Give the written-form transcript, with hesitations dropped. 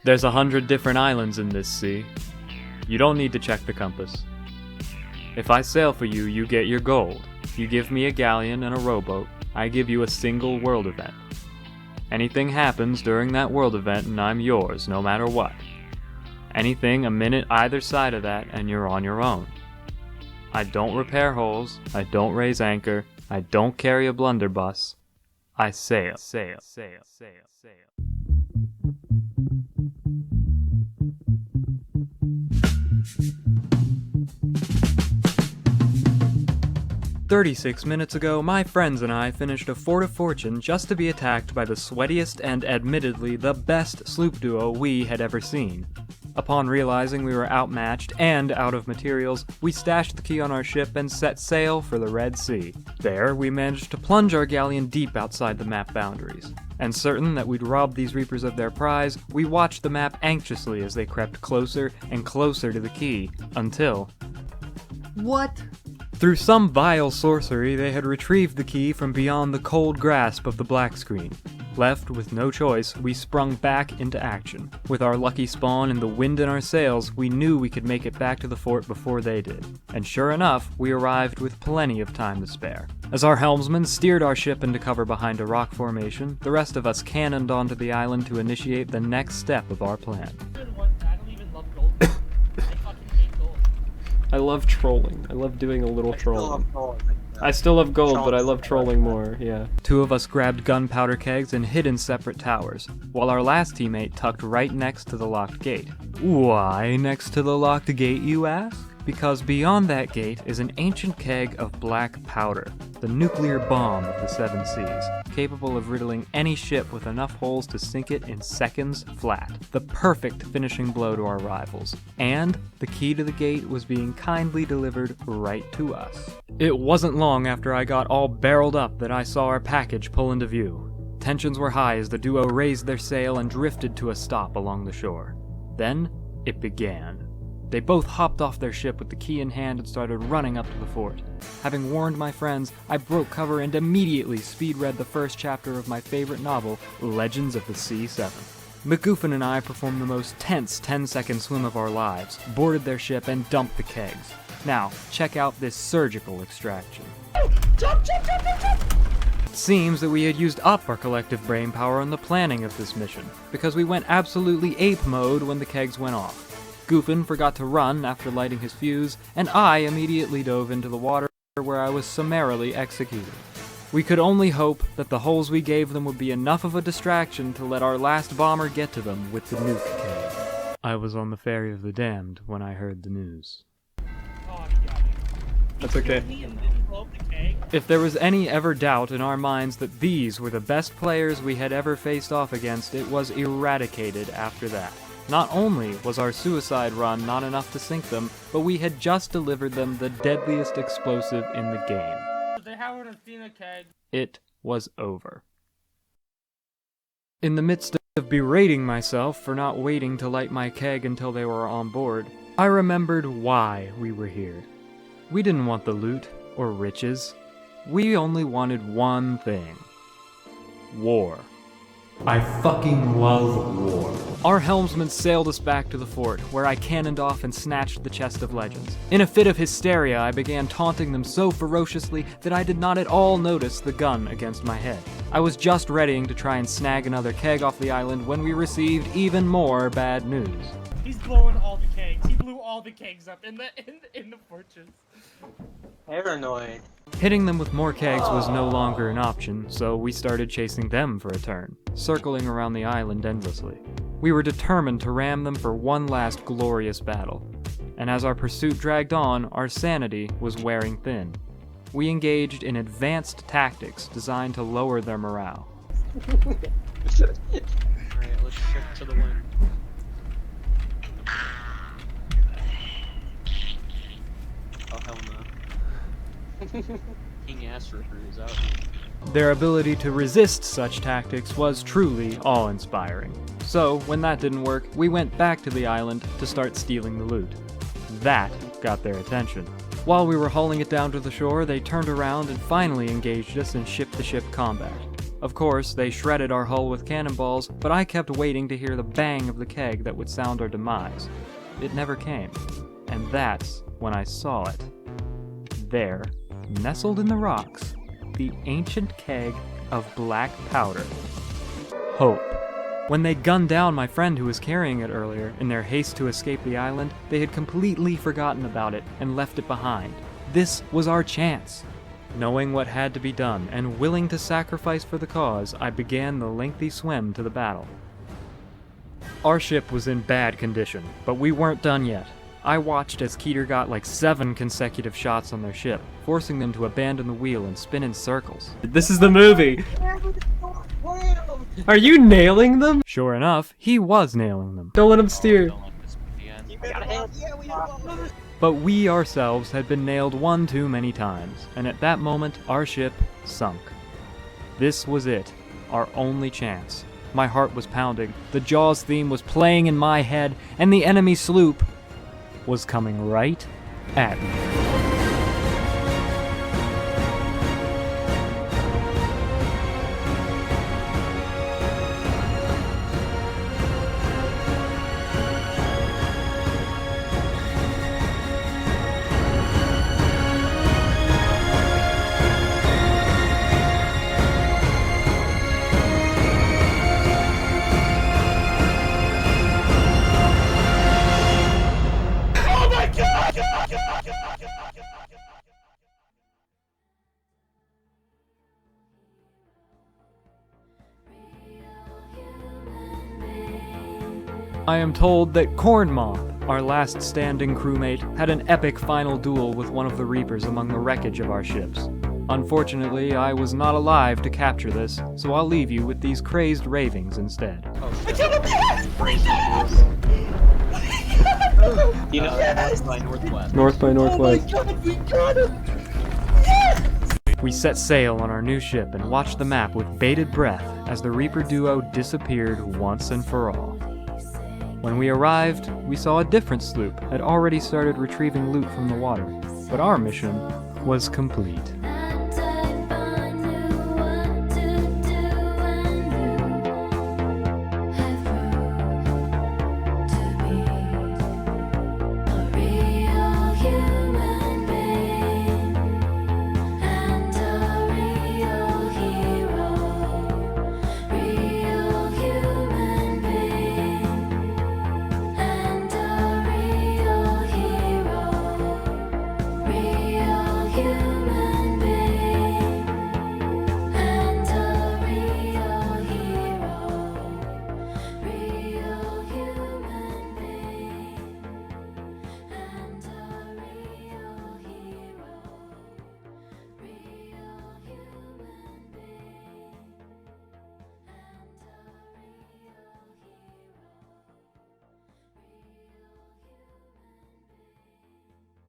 There's 100 different islands in this sea. You don't need to check the compass. If I sail for you, you get your gold. You give me a galleon and a rowboat, I give you a single world event. Anything happens during that world event and I'm yours, no matter what. Anything a minute either side of that and you're on your own. I don't repair holes, I don't raise anchor, I don't carry a blunderbuss. I sail. 36 minutes ago, my friends and I finished a Fort of Fortune just to be attacked by the sweatiest and admittedly the best sloop duo we had ever seen. Upon realizing we were outmatched and out of materials, we stashed the key on our ship and set sail for the Red Sea. There, we managed to plunge our galleon deep outside the map boundaries. And certain that we'd robbed these reapers of their prize, we watched the map anxiously as they crept closer and closer to the key, until... What? Through some vile sorcery, they had retrieved the key from beyond the cold grasp of the black screen. Left with no choice, we sprung back into action. With our lucky spawn and the wind in our sails, we knew we could make it back to the fort before they did. And sure enough, we arrived with plenty of time to spare. As our helmsman steered our ship into cover behind a rock formation, the rest of us cannoned onto the island to initiate the next step of our plan. I love trolling. I love doing a little trolling. I still love gold, but I love trolling more, yeah. Two of us grabbed gunpowder kegs and hid in separate towers, while our last teammate tucked right next to the locked gate. Why next to the locked gate, you ask? Because beyond that gate is an ancient keg of black powder, the nuclear bomb of the Seven Seas, capable of riddling any ship with enough holes to sink it in seconds flat. The perfect finishing blow to our rivals. And the key to the gate was being kindly delivered right to us. It wasn't long after I got all barreled up that I saw our package pull into view. Tensions were high as the duo raised their sail and drifted to a stop along the shore. Then it began. They both hopped off their ship with the key in hand and started running up to the fort. Having warned my friends, I broke cover and immediately speed-read the first chapter of my favorite novel, Legends of the Sea-7. McGoofin and I performed the most tense 10-second swim of our lives, boarded their ship, and dumped the kegs. Now, check out this surgical extraction. Jump! It seems that we had used up our collective brainpower on the planning of this mission, because we went absolutely ape mode when the kegs went off. Goofin forgot to run after lighting his fuse, and I immediately dove into the water where I was summarily executed. We could only hope that the holes we gave them would be enough of a distraction to let our last bomber get to them with the nuke keg. I was on the Ferry of the Damned when I heard the news. That's okay. If there was any ever doubt in our minds that these were the best players we had ever faced off against, it was eradicated after that. Not only was our suicide run not enough to sink them, but we had just delivered them the deadliest explosive in the game. They haven't seen a keg. It was over. In the midst of berating myself for not waiting to light my keg until they were on board, I remembered why we were here. We didn't want the loot or riches. We only wanted one thing. War. I fucking love war. Our helmsman sailed us back to the fort, where I cannoned off and snatched the chest of legends. In a fit of hysteria, I began taunting them so ferociously that I did not at all notice the gun against my head. I was just readying to try and snag another keg off the island when we received even more bad news. He's blowing all the kegs. He blew all the kegs up in the fortress. Paranoid. Hitting them with more kegs was no longer an option, so we started chasing them for a turn, circling around the island endlessly. We were determined to ram them for one last glorious battle, and as our pursuit dragged on, our sanity was wearing thin. We engaged in advanced tactics designed to lower their morale. Alright, let's shift to the wind. Oh, hell no. King Ass Ripper is out here. Their ability to resist such tactics was truly awe-inspiring. So, when that didn't work, we went back to the island to start stealing the loot. That got their attention. While we were hauling it down to the shore, they turned around and finally engaged us in ship-to-ship combat. Of course, they shredded our hull with cannonballs, but I kept waiting to hear the bang of the keg that would sound our demise. It never came, and that's when I saw it. There, nestled in the rocks, the ancient keg of black powder. Hope. When they gunned down my friend who was carrying it earlier, in their haste to escape the island, they had completely forgotten about it and left it behind. This was our chance. Knowing what had to be done and willing to sacrifice for the cause, I began the lengthy swim to the battle. Our ship was in bad condition, but we weren't done yet. I watched as Keter got like 7 consecutive shots on their ship, forcing them to abandon the wheel and spin in circles. This is the movie. Are you nailing them? Sure enough, he was nailing them. Don't let him steer. Don't let this be the end. But we ourselves had been nailed one too many times, and at that moment, our ship sunk. This was it, our only chance. My heart was pounding, the Jaws theme was playing in my head, and the enemy sloop was coming right at me. I am told that Corn Moth, our last standing crewmate, had an epic final duel with one of the Reapers among the wreckage of our ships. Unfortunately, I was not alive to capture this, so I'll leave you with these crazed ravings instead. Oh shit. You know, north by northwest. North by northwest. Oh my God, we got him! We set sail on our new ship and watched the map with bated breath as the Reaper duo disappeared once and for all. When we arrived, we saw a different sloop had already started retrieving loot from the water, but our mission was complete.